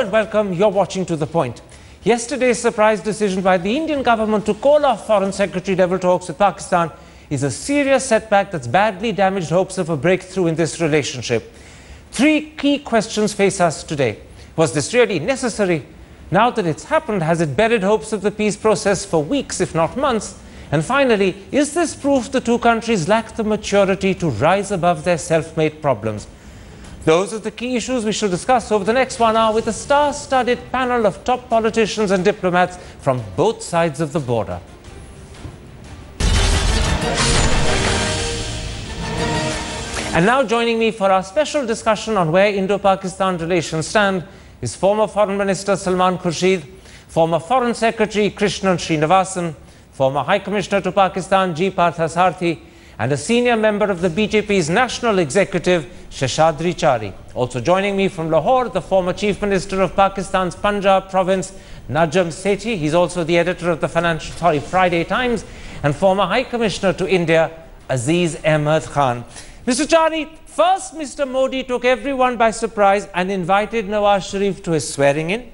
and welcome. You're watching To The Point. Yesterday's surprise decision by the Indian government to call off Foreign Secretary level talks with Pakistan is a serious setback that's badly damaged hopes of a breakthrough in this relationship. Three key questions face us today. Was this really necessary? Now that it's happened, has it buried hopes of the peace process for weeks, if not months? And finally, is this proof the two countries lack the maturity to rise above their self-made problems? Those are the key issues we shall discuss over the next 1 hour with a star-studded panel of top politicians and diplomats from both sides of the border. And now joining me for our special discussion on where Indo-Pakistan relations stand is former Foreign Minister Salman Khurshid, former Foreign Secretary Krishnan Srinivasan, former High Commissioner to Pakistan G. Parthasarthi, and a senior member of the BJP's National Executive, Sheshadri Chari. Also joining me from Lahore, the former Chief Minister of Pakistan's Punjab province, Najam Sethi. He's also the editor of the Friday Times, and former High Commissioner to India, Aziz Ahmed Khan. Mr. Chari, first Mr. Modi took everyone by surprise and invited Nawaz Sharif to his swearing-in.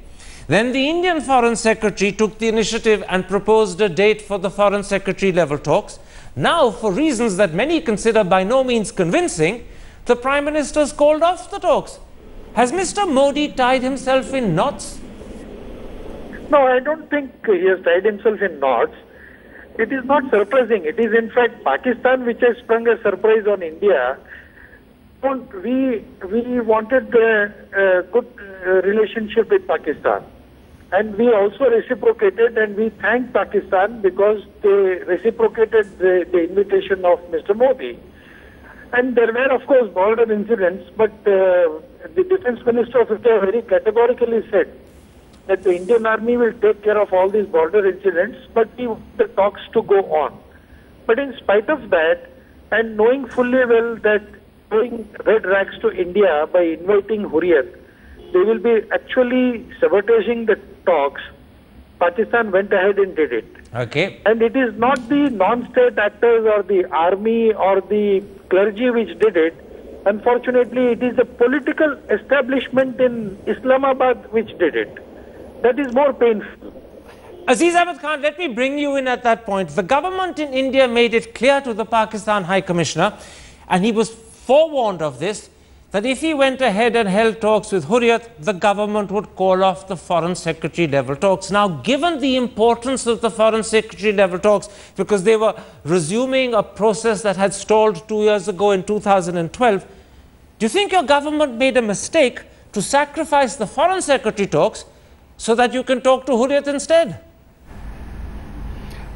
Then the Indian Foreign Secretary took the initiative and proposed a date for the Foreign Secretary level talks. Now, for reasons that many consider by no means convincing, the Prime Minister's called off the talks. Has Mr. Modi tied himself in knots? No, I don't think he has tied himself in knots. It is not surprising. It is in fact Pakistan which has sprung a surprise on India. We wanted a good relationship with Pakistan. And we also reciprocated, and we thanked Pakistan because they reciprocated the invitation of Mr. Modi. And there were, of course, border incidents, but the Defense Minister of India very categorically said that the Indian Army will take care of all these border incidents, but we want the talks to go on. But in spite of that, and knowing fully well that throwing red rags to India by inviting Hurraiyat, they will be actually sabotaging the talks, Pakistan went ahead and did it. Okay. And it is not the non-state actors or the army or the clergy which did it. Unfortunately, it is the political establishment in Islamabad which did it. That is more painful. Aziz Ahmed Khan, let me bring you in at that point. The government in India made it clear to the Pakistan High Commissioner, and he was forewarned of this, that if he went ahead and held talks with Hurraiyat, the government would call off the Foreign Secretary level talks. Now, given the importance of the Foreign Secretary level talks, because they were resuming a process that had stalled 2 years ago in 2012, do you think your government made a mistake to sacrifice the Foreign Secretary talks so that you can talk to Hurraiyat instead?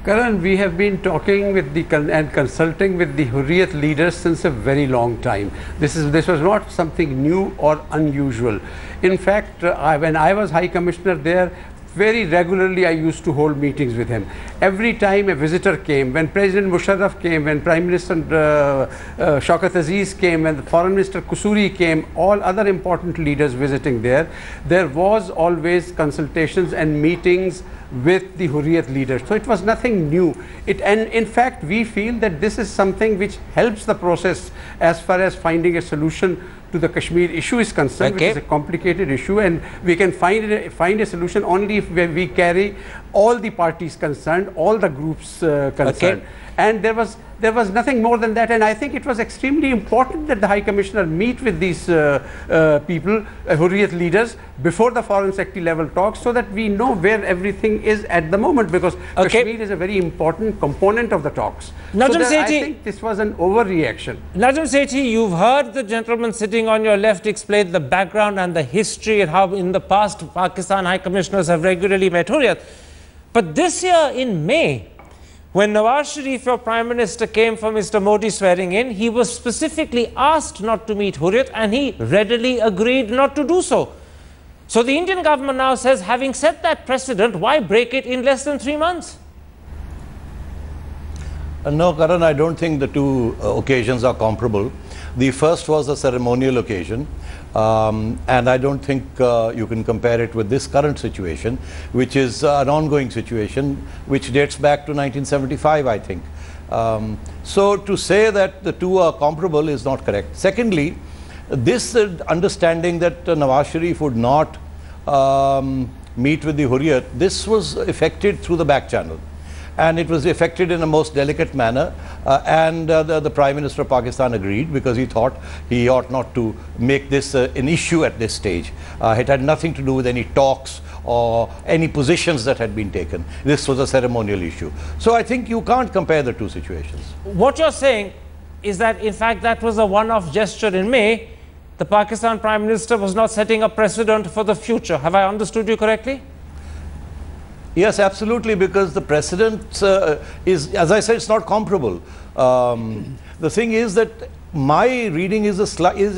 Karan, we have been talking with and consulting with the Hurraiyat leaders since a very long time. This was not something new or unusual. In fact, when I was High Commissioner there, very regularly I used to hold meetings with him. Every time a visitor came, when President Musharraf came, when Prime Minister Shaukat Aziz came, when the Foreign Minister Kusuri came, all other important leaders visiting there was always consultations and meetings with the Hurraiyat leaders. So it was nothing new. And in fact, we feel that this is something which helps the process as far as finding a solution to the Kashmir issue is concerned, which is a complicated issue, and we can find a solution only if we carry all the parties concerned, all the groups concerned. And there was nothing more than that, and I think it was extremely important that the High Commissioner meet with these people, Hurraiyat leaders, before the Foreign Secretary level talks, so that we know where everything is at the moment, because Kashmir is a very important component of the talks. Najam Sethi, I think this was an overreaction. Najam Sethi, you've heard the gentleman sitting on your left explain the background and the history and how in the past Pakistan High Commissioners have regularly met Hurraiyat. But this year in May, when Nawaz Sharif, your Prime Minister, came for Mr. Modi swearing in, he was specifically asked not to meet Hurraiyat, and he readily agreed not to do so. So the Indian government now says, having set that precedent, why break it in less than 3 months? No, Karan, I don't think the two occasions are comparable. The first was a ceremonial occasion, and I don't think you can compare it with this current situation, which is an ongoing situation which dates back to 1975, I think. So to say that the two are comparable is not correct. Secondly, this understanding that Nawaz Sharif would not meet with the Hurraiyat, this was effected through the back channel. And it was effected in a most delicate manner, and the Prime Minister of Pakistan agreed, because he thought he ought not to make this an issue at this stage. It had nothing to do with any talks or any positions that had been taken. This was a ceremonial issue. So I think you can't compare the two situations. What you're saying is that in fact that was a one-off gesture in May. The Pakistan Prime Minister was not setting a precedent for the future. Have I understood you correctly? Yes, absolutely, because the precedent is, as I said, it's not comparable. The thing is that my reading is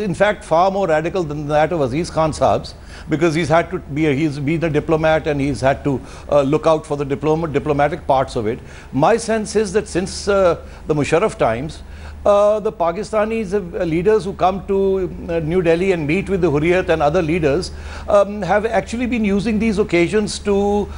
in fact far more radical than that of Aziz Khan Saab's, because he's had to be he's been a diplomat and he's had to look out for the diplomatic parts of it. My sense is that since the Musharraf times, the Pakistanis leaders who come to New Delhi and meet with the Hurraiyat and other leaders have actually been using these occasions to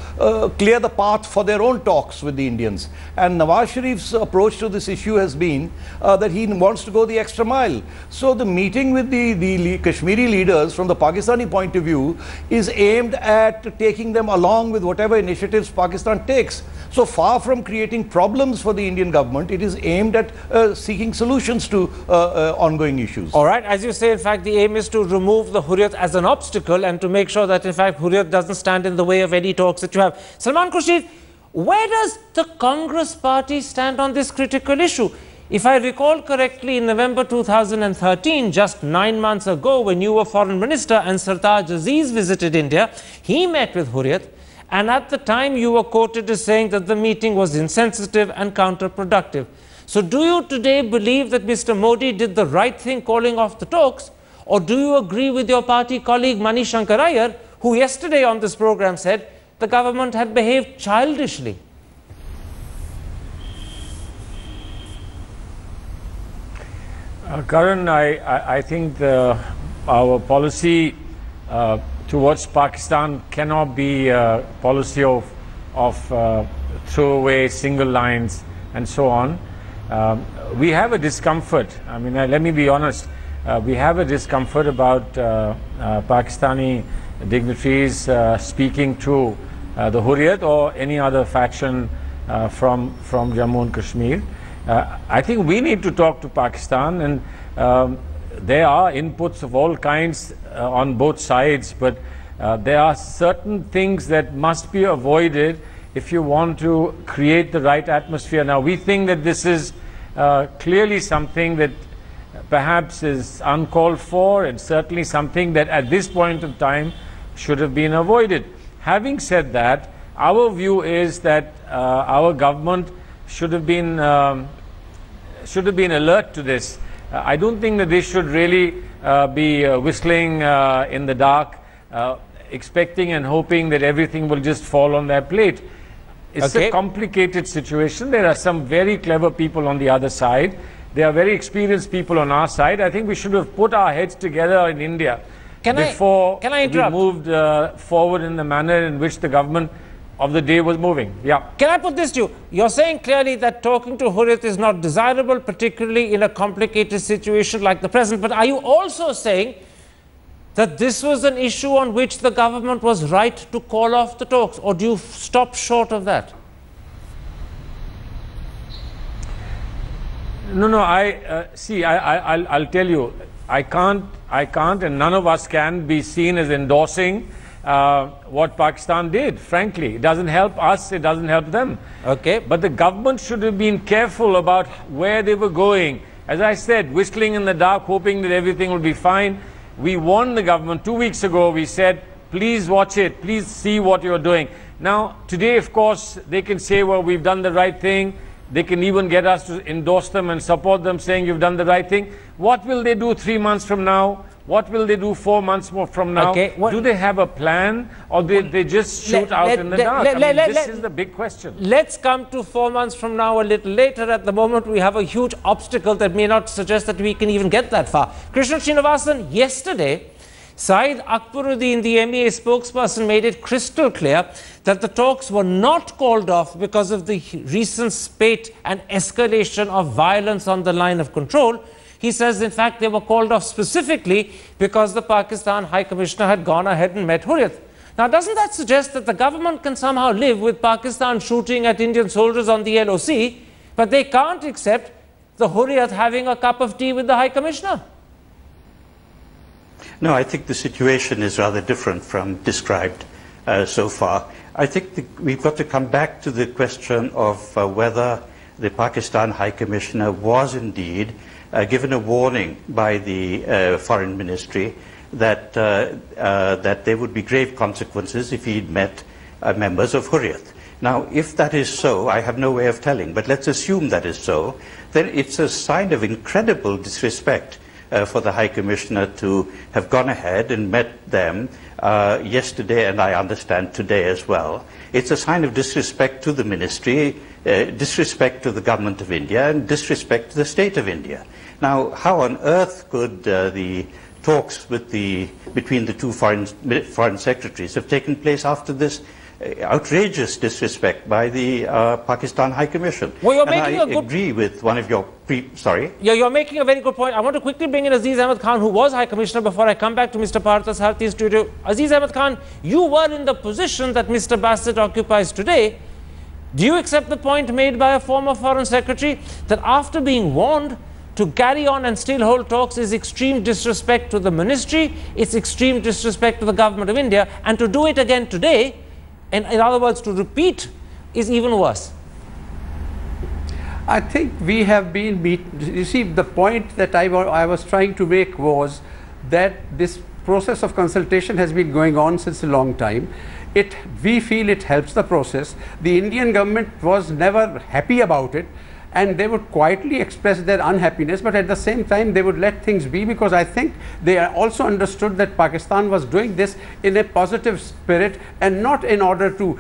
clear the path for their own talks with the Indians. And Nawaz Sharif's approach to this issue has been that he wants to go the extra mile. So the meeting with the Kashmiri leaders from the Pakistani point of view is aimed at taking them along with whatever initiatives Pakistan takes. So far from creating problems for the Indian government, it is aimed at seeking solutions to ongoing issues. All right. As you say, in fact, the aim is to remove the Hurraiyat as an obstacle and to make sure that, in fact, Hurraiyat doesn't stand in the way of any talks that you have. Salman Khurshid, where does the Congress party stand on this critical issue? If I recall correctly, in November 2013, just 9 months ago, when you were Foreign Minister and Sartaj Aziz visited India, he met with Hurraiyat. And at the time, you were quoted as saying that the meeting was insensitive and counterproductive. So do you today believe that Mr. Modi did the right thing calling off the talks? Or do you agree with your party colleague Mani Shankar Iyer, who yesterday on this program said the government had behaved childishly? Karan, I think our policy towards Pakistan cannot be a policy of throwaway single lines and so on. We have a discomfort. I mean, let me be honest. We have a discomfort about Pakistani dignitaries speaking to the Hurraiyat or any other faction from Jammu and Kashmir. I think we need to talk to Pakistan, and there are inputs of all kinds on both sides, but there are certain things that must be avoided if you want to create the right atmosphere. Now, we think that this is clearly something that perhaps is uncalled for, and certainly something that at this point of time should have been avoided. Having said that, our view is that our government should have been alert to this. I don't think that they should really be whistling in the dark, expecting and hoping that everything will just fall on their plate. It's a complicated situation. There are some very clever people on the other side. There are very experienced people on our side. I think we should have put our heads together in India before we moved forward in the manner in which the government of the day was moving. Yeah. Can I put this to you? You're saying clearly that talking to Hurraiyat is not desirable, particularly in a complicated situation like the present. But are you also saying that this was an issue on which the government was right to call off the talks, or do you stop short of that? No, I'll tell you, I can't, and none of us can be seen as endorsing what Pakistan did. Frankly, it doesn't help us, it doesn't help them. Okay. But the government should have been careful about where they were going. As I said, whistling in the dark, hoping that everything will be fine. We warned the government 2 weeks ago. We said, please watch it, please see what you're doing. Now, today, of course, they can say, well, we've done the right thing. They can even get us to endorse them and support them, saying you've done the right thing. What will they do 3 months from now? What will they do 4 months more from now? Okay, do they have a plan, or they just shoot out in the dark? This is the big question. Let's come to 4 months from now a little later. At the moment, we have a huge obstacle that may not suggest that we can even get that far. Krishnan Srinivasan, yesterday, Saeed Akbaruddin, the MEA spokesperson, made it crystal clear that the talks were not called off because of the recent spate and escalation of violence on the line of control. He says, in fact, they were called off specifically because the Pakistan High Commissioner had gone ahead and met Hurraiyat. Now, doesn't that suggest that the government can somehow live with Pakistan shooting at Indian soldiers on the LOC, but they can't accept the Hurriyat having a cup of tea with the High Commissioner? No, I think the situation is rather different from described so far. I think we've got to come back to the question of whether the Pakistan High Commissioner was indeed given a warning by the Foreign Ministry that there would be grave consequences if he'd met members of Hurriyat. Now, if that is so, I have no way of telling, but let's assume that is so, then it's a sign of incredible disrespect for the High Commissioner to have gone ahead and met them yesterday, and I understand today as well. It's a sign of disrespect to the ministry, disrespect to the government of India, and disrespect to the state of India. Now, how on earth could the talks with between the two foreign secretaries have taken place after this outrageous disrespect by the Pakistan High Commission? Well, you're and making I a good agree with one of your sorry? Yeah, you're making a very good point. I want to quickly bring in Aziz Ahmed Khan, who was High Commissioner, before I come back to Mr. Parthasarathy's studio. Aziz Ahmed Khan, you were in the position that Mr. Bassett occupies today. Do you accept the point made by a former Foreign Secretary that after being warned to carry on and still hold talks is extreme disrespect to the ministry, it's extreme disrespect to the government of India, and to do it again today, and in other words, to repeat, is even worse? I think we have been you see, the point that I was trying to make was that this process of consultation has been going on since a long time. We feel it helps the process. The Indian government was never happy about it, and they would quietly express their unhappiness, but at the same time they would let things be, because I think they also understood that Pakistan was doing this in a positive spirit and not in order to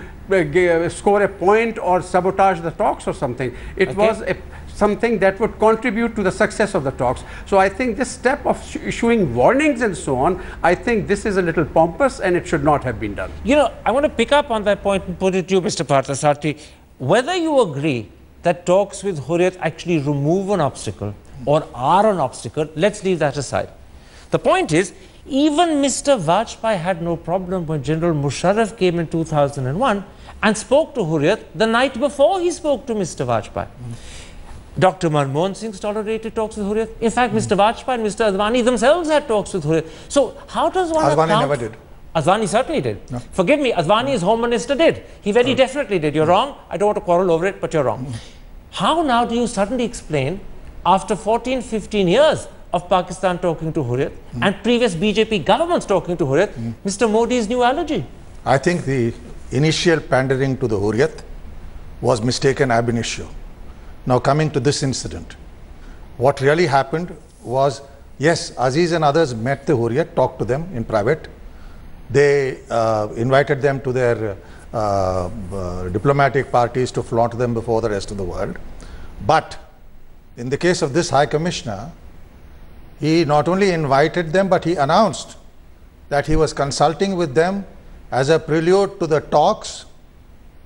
score a point or sabotage the talks or something. It was something that would contribute to the success of the talks. So I think this step of issuing warnings and so on, I think this is a little pompous and it should not have been done. You know, I want to pick up on that point and put it to you, Mr. Parthasarathy. Whether you agree that talks with Hurriyat actually remove an obstacle or are an obstacle, let's leave that aside. The point is, even Mr. Vajpayee had no problem when General Musharraf came in 2001 and spoke to Hurriyat the night before he spoke to Mr. Vajpayee. Dr. Manmohan Singh tolerated talks with Hurriyat. In fact, Mr. Vajpayee and Mr. Advani themselves had talks with Hurriyat. So how does one account? Advani never did. Advani certainly did. No. Forgive me, Advani's Home Minister did. He very definitely did. You're wrong. I don't want to quarrel over it, but you're wrong. How now do you suddenly explain, after 14, 15 years of Pakistan talking to Hurriyat and previous BJP governments talking to Hurriyat, Mr. Modi's new allergy? I think the initial pandering to the Hurriyat was mistaken ab initio. Now coming to this incident, what really happened was, yes, Aziz and others met the Hurriyat, talked to them in private. They invited them to their diplomatic parties to flaunt them before the rest of the world. But in the case of this High Commissioner, he not only invited them, but he announced that he was consulting with them as a prelude to the talks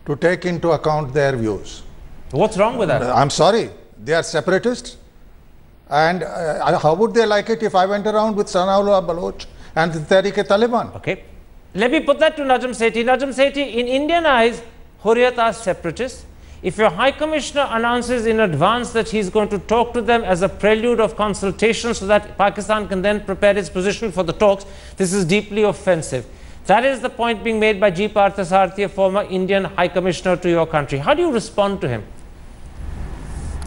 to take into account their views. What's wrong with that? I'm sorry, they are separatists. And how would they like it if I went around with Sanaullah Baloch and the Tehreek-e-Taliban? Okay. Let me put that to Najam Sethi. Najam Sethi, in Indian eyes, Hurriyat are separatists. If your High Commissioner announces in advance that he's going to talk to them as a prelude of consultation so that Pakistan can then prepare its position for the talks, this is deeply offensive. That is the point being made by G. Parthasarathy, a former Indian High Commissioner to your country. How do you respond to him?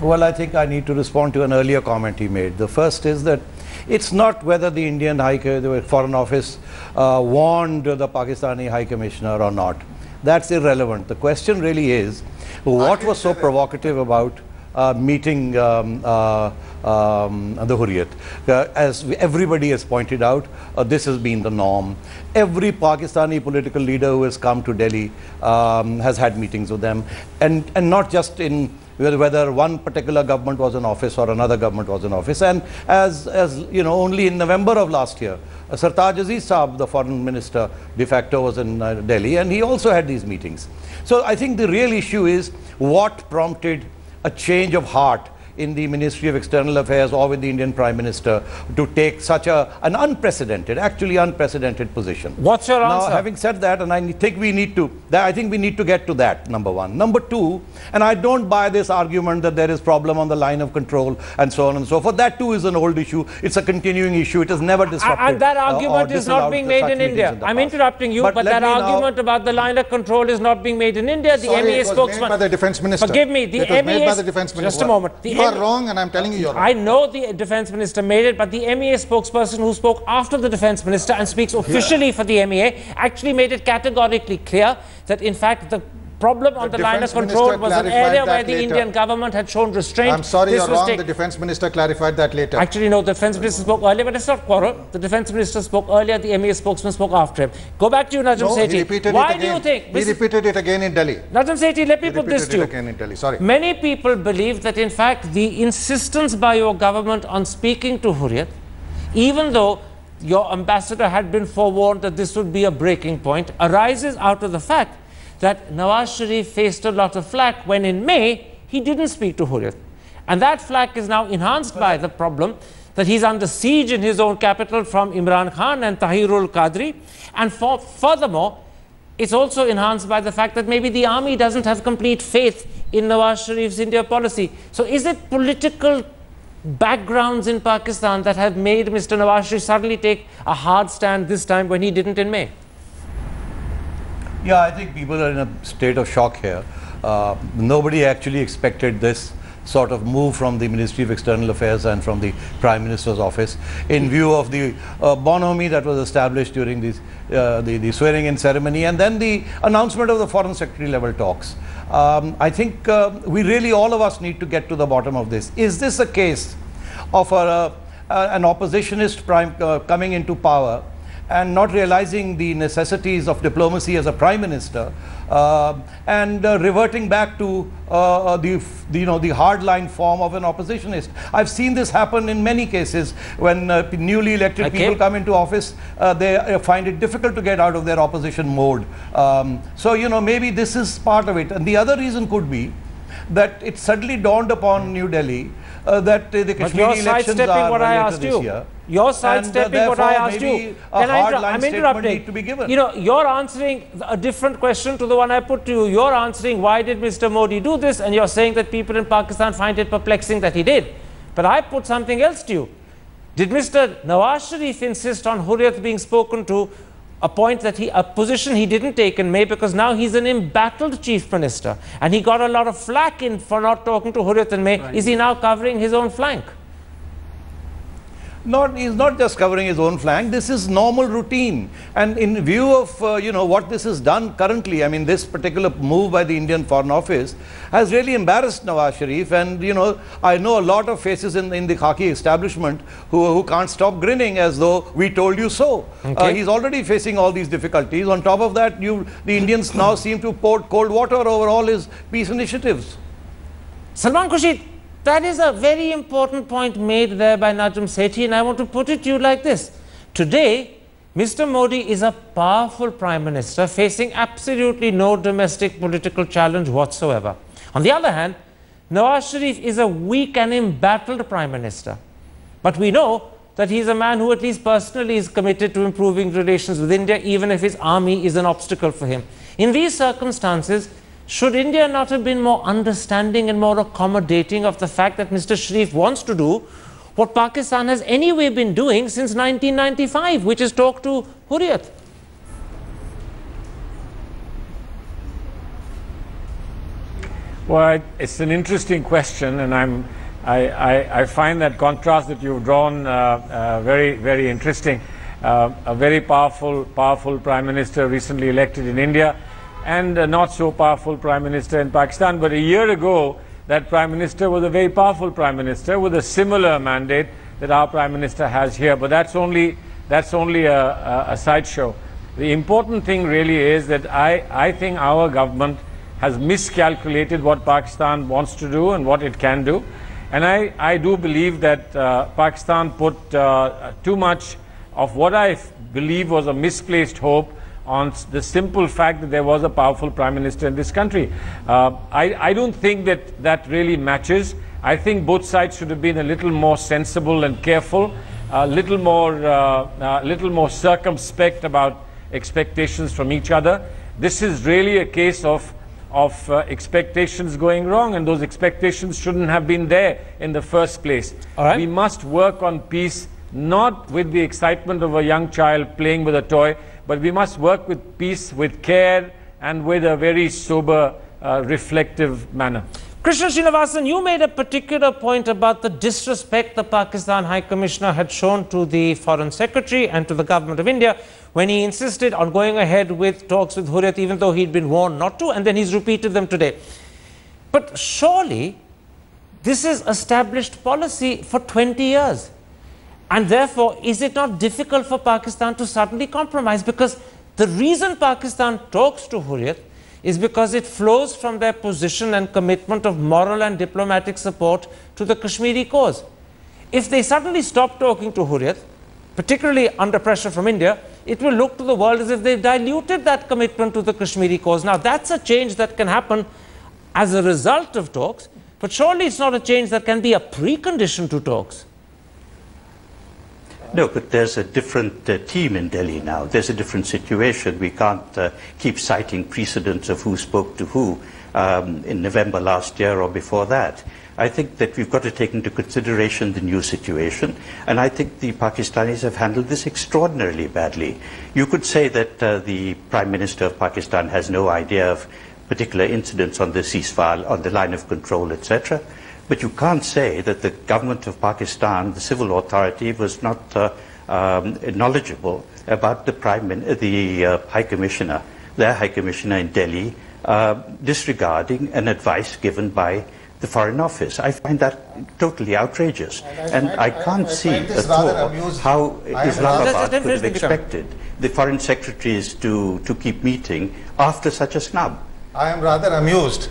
Well, I think I need to respond to an earlier comment he made. The first is that it's not whether the Indian the Foreign Office warned the Pakistani High Commissioner or not. That's irrelevant. The question really is, what was so provocative about meeting the Hurriyat? As everybody has pointed out, this has been the norm. Every Pakistani political leader who has come to Delhi has had meetings with them, and not just in whether one particular government was in office or another government was in office. And as you know, only in November of last year, Sartaj Aziz Saab, the foreign minister de facto, was in Delhi, and he also had these meetings. So I think the real issue is what prompted a change of heart in the Ministry of External Affairs or with the Indian Prime Minister to take such an unprecedented, actually unprecedented position. What's your answer? Now, having said that, and I think we need to get to that, number one. Number two, and I don't buy this argument that there is problem on the line of control and so on and so forth. That too is an old issue. It's a continuing issue. It has never disrupted. And that argument is not being made in India. I'm interrupting you, but that argument about the line of control is not being made in India. The MEA spokesman. Made by the Defence Minister. Forgive me. The MEA. made by the Defence Minister. Just a moment. You are wrong, and I'm telling you you're wrong. I know the Defence Minister made it, but the MEA spokesperson who spoke after the Defence Minister and speaks officially for the MEA actually made it categorically clear that in fact the problem on the line of control was an area where the Indian government had shown restraint. I'm sorry, you're wrong. The Defence Minister clarified that later. Actually, no, the Defence Minister spoke earlier, but it's not quarrel. The Defence Minister spoke earlier, the MEA spokesman spoke after him. Go back to you, Najam Sethi. He repeated Why it again. do you think? He repeated it again in Delhi. Najam Sethi, let me put this to you. Again in Delhi. Sorry. Many people believe that in fact the insistence by your government on speaking to Hurraiyat, even though your ambassador had been forewarned that this would be a breaking point, arises out of the fact that Nawaz Sharif faced a lot of flack when in May he didn't speak to Hurraiyat. And that flack is now enhanced by the problem that he's under siege in his own capital from Imran Khan and Tahirul Qadri. And furthermore, it's also enhanced by the fact that maybe the army doesn't have complete faith in Nawaz Sharif's India policy. So is it political backgrounds in Pakistan that have made Mr. Nawaz Sharif suddenly take a hard stand this time when he didn't in May? Yeah, I think people are in a state of shock here. Nobody actually expected this sort of move from the Ministry of External Affairs and from the Prime Minister's office in view of the bonhomie that was established during the swearing-in ceremony and then the announcement of the Foreign Secretary level talks. I think we really, all of us, need to get to the bottom of this. Is this a case of an oppositionist coming into power and not realizing the necessities of diplomacy as a Prime Minister and reverting back to the hardline form of an oppositionist? I've seen this happen in many cases when newly elected people come into office. They find it difficult to get out of their opposition mode. So, maybe this is part of it. And the other reason could be that it suddenly dawned upon New Delhi that the Kashmiri elections are later this year. You're sidestepping what I asked you. I'm interrupting. To be given. You're answering a different question to the one I put to you. You're answering why did Mr. Modi do this, and you're saying that people in Pakistan find it perplexing that he did. But I put something else to you. Did Mr. Nawaz Sharif insist on Hurraiyat being spoken to, a position he didn't take in May, because now he's an embattled chief minister and he got a lot of flack for not talking to Hurraiyat in May. Right. Is he now covering his own flank? He's not just covering his own flank. This is normal routine. And in view of, what this has done currently, I mean, this particular move by the Indian Foreign Office has really embarrassed Nawaz Sharif. And, I know a lot of faces in the Khaki establishment who can't stop grinning as though we told you so. Okay. He's already facing all these difficulties. On top of that, the Indians now seem to pour cold water over all his peace initiatives. Salman Khurshid, that is a very important point made there by Najam Sethi, and I want to put it to you like this. Today, Mr. Modi is a powerful Prime Minister facing absolutely no domestic political challenge whatsoever. On the other hand, Nawaz Sharif is a weak and embattled Prime Minister. But we know that he is a man who at least personally is committed to improving relations with India, even if his army is an obstacle for him. In these circumstances, should India not have been more understanding and more accommodating of the fact that Mr. Sharif wants to do what Pakistan has anyway been doing since 1995, which is talk to Hurraiyat? Well, it's an interesting question, and I find that contrast that you've drawn very, very interesting. A very powerful Prime Minister recently elected in India, and a not so powerful Prime Minister in Pakistan. But a year ago, that Prime Minister was a very powerful Prime Minister with a similar mandate that our Prime Minister has here. But that's only a sideshow. The important thing really is that I think our government has miscalculated what Pakistan wants to do and what it can do. And I do believe that Pakistan put too much of what I believe was a misplaced hope on the simple fact that there was a powerful Prime Minister in this country. I don't think that really matches. I think both sides should have been a little more sensible and careful, a little more circumspect about expectations from each other. This is really a case of expectations going wrong, and those expectations shouldn't have been there in the first place. All right. We must work on peace, not with the excitement of a young child playing with a toy, but we must work with peace, with care, and with a very sober, reflective manner. Krishna Srinivasan, you made a particular point about the disrespect the Pakistan High Commissioner had shown to the Foreign Secretary and to the Government of India when he insisted on going ahead with talks with Hurriyat, even though he'd been warned not to, and then he's repeated them today. But surely, this is established policy for 20 years. And therefore, is it not difficult for Pakistan to suddenly compromise? Because the reason Pakistan talks to Hurriyat is because it flows from their position and commitment of moral and diplomatic support to the Kashmiri cause. If they suddenly stop talking to Hurriyat, particularly under pressure from India, it will look to the world as if they've diluted that commitment to the Kashmiri cause. Now, that's a change that can happen as a result of talks, but surely it's not a change that can be a precondition to talks. No, but there's a different team in Delhi now. There's a different situation. We can't keep citing precedents of who spoke to who in November last year or before that. I think that we've got to take into consideration the new situation, and I think the Pakistanis have handled this extraordinarily badly. You could say that the Prime Minister of Pakistan has no idea of particular incidents on the ceasefire, on the line of control, etc. But you can't say that the government of Pakistan, the civil authority, was not knowledgeable about the High Commissioner, their High Commissioner in Delhi, disregarding an advice given by the Foreign Office. I find that totally outrageous. And I can't see at all how Islamabad could have expected the Foreign Secretaries to keep meeting after such a snub. I am rather amused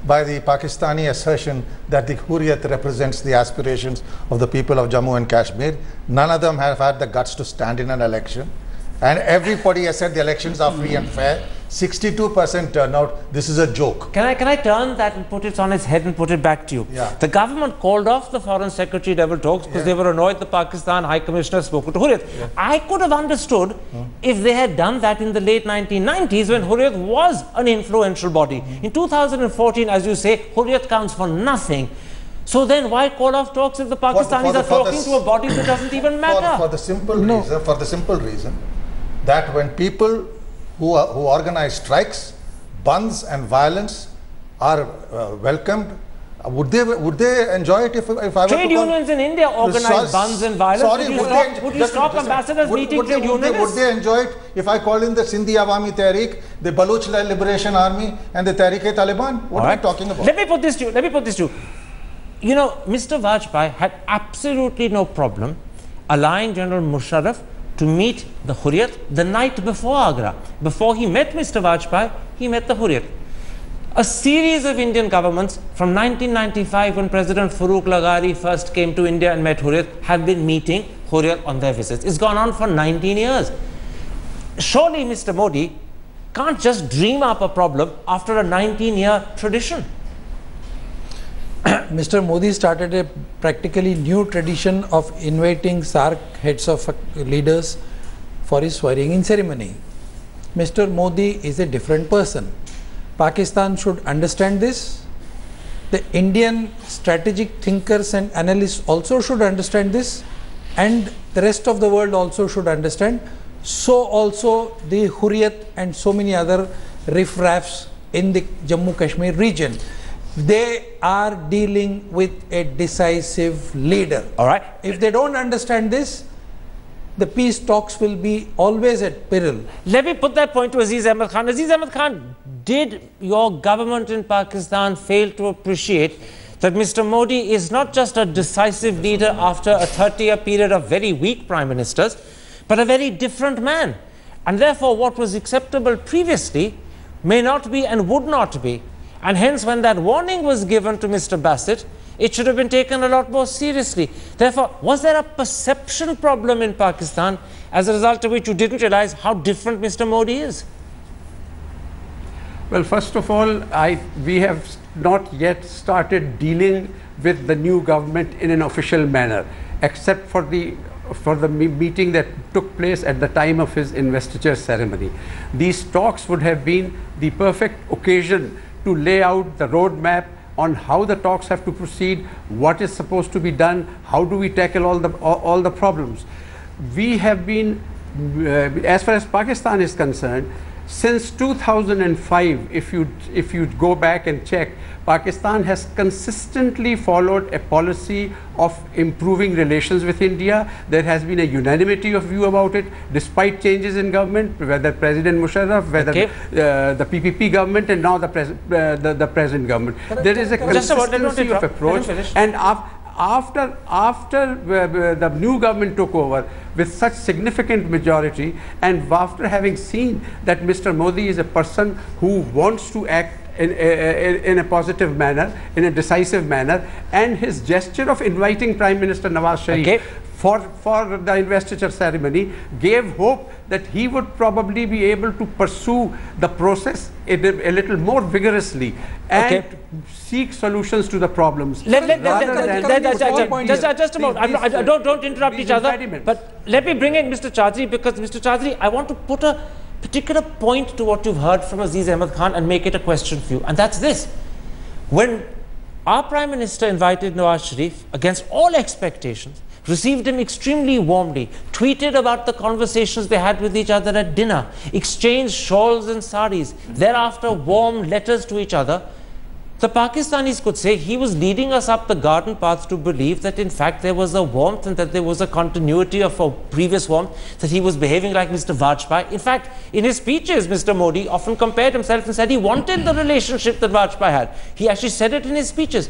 by the Pakistani assertion that the Hurriyat represents the aspirations of the people of Jammu and Kashmir. None of them have had the guts to stand in an election. And everybody has said the elections are free and fair. 62% turnout. This is a joke. Can I turn that and put it on its head and put it back to you? Yeah. The government called off the Foreign Secretary level talks because they were annoyed the Pakistan High Commissioner spoke to Hurriyat. Yeah. I could have understood if they had done that in the late 1990s when Hurriyat was an influential body. In 2014, as you say, Hurriyat counts for nothing. So then why call off talks if the Pakistanis are talking to a body that doesn't even matter? For the simple reason that when people who organize strikes, bunds and violence are welcomed, would they enjoy it if I were Trade unions in India organize bunds and violence. Sorry, would you stop ambassadors meeting trade unionists? Would they enjoy it if I call in the Sindhi Awami Tehreek, the Baloch Liberation Army and the Tehreek-e-Taliban? What are we talking about? Let me put this to you. You know, Mr. Vajpayee had absolutely no problem allowing General Musharraf to meet the Hurriyat the night before Agra. Before he met Mr. Vajpayee, he met the Hurriyat. A series of Indian governments from 1995 when President Farooq Lagari first came to India and met Hurriyat have been meeting Hurriyat on their visits. It's gone on for 19 years. Surely Mr. Modi can't just dream up a problem after a 19-year tradition. Mr. Modi started a practically new tradition of inviting SAARC heads of leaders for his swearing-in ceremony. Mr. Modi is a different person. Pakistan should understand this. The Indian strategic thinkers and analysts also should understand this, and the rest of the world also should understand. So also the Hurriyat and so many other riffraffs in the Jammu Kashmir region. They are dealing with a decisive leader. All right. If they don't understand this, the peace talks will be always at peril. Let me put that point to Aziz Ahmed Khan. Aziz Ahmed Khan, did your government in Pakistan fail to appreciate that Mr. Modi is not just a decisive leader after a 30-year period of very weak prime ministers, but a very different man? And therefore, what was acceptable previously may not be and would not be. And hence, when that warning was given to Mr. Bassett, it should have been taken a lot more seriously. Therefore, was there a perception problem in Pakistan as a result of which you didn't realize how different Mr. Modi is? Well, first of all, we have not yet started dealing with the new government in an official manner, except for the meeting that took place at the time of his investiture ceremony. These talks would have been the perfect occasion to lay out the roadmap on how the talks have to proceed, what is supposed to be done, how do we tackle all the problems. We have been, as far as Pakistan is concerned, since 2005, if you go back and check, Pakistan has consistently followed a policy of improving relations with India. There has been a unanimity of view about it, despite changes in government, whether President Musharraf, whether the PPP government, and now the present government. There is a consistency of approach, and after the new government took over with such significant majority, and after having seen that Mr. Modi is a person who wants to act in a positive manner, in a decisive manner, and his gesture of inviting Prime Minister Nawaz Sharif for the investiture ceremony gave hope that he would probably be able to pursue the process a little more vigorously and seek solutions to the problems. Just a moment. Don't interrupt each other. But let me bring in Mr. Chaudhry, because Mr. Chaudhry, I want to put a particular point to what you've heard from Aziz Ahmed Khan and make it a question for you. And that's this. When our Prime Minister invited Nawaz Sharif against all expectations, received him extremely warmly, tweeted about the conversations they had with each other at dinner, exchanged shawls and saris, thereafter warm letters to each other, the Pakistanis could say he was leading us up the garden path to believe that in fact there was a warmth and that there was a continuity of a previous warmth, that he was behaving like Mr. Vajpayee. In fact, in his speeches, Mr. Modi often compared himself and said he wanted the relationship that Vajpayee had. He actually said it in his speeches.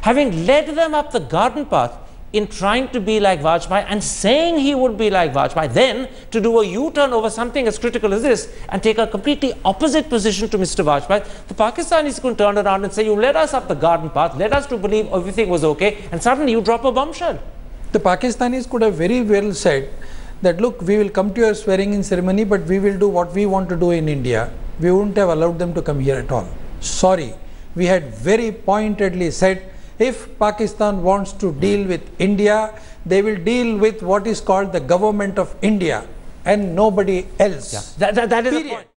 Having led them up the garden path in trying to be like Vajpayee and saying he would be like Vajpayee, then to do a U-turn over something as critical as this and take a completely opposite position to Mr. Vajpayee, the Pakistanis could turn around and say, you led us up the garden path, led us to believe everything was okay, and suddenly you drop a bombshell. The Pakistanis could have very well said that, look, we will come to your swearing-in ceremony, but we will do what we want to do in India. We wouldn't have allowed them to come here at all. Sorry. We had very pointedly said, if Pakistan wants to deal with India, they will deal with what is called the government of India and nobody else. Yeah. That is the point.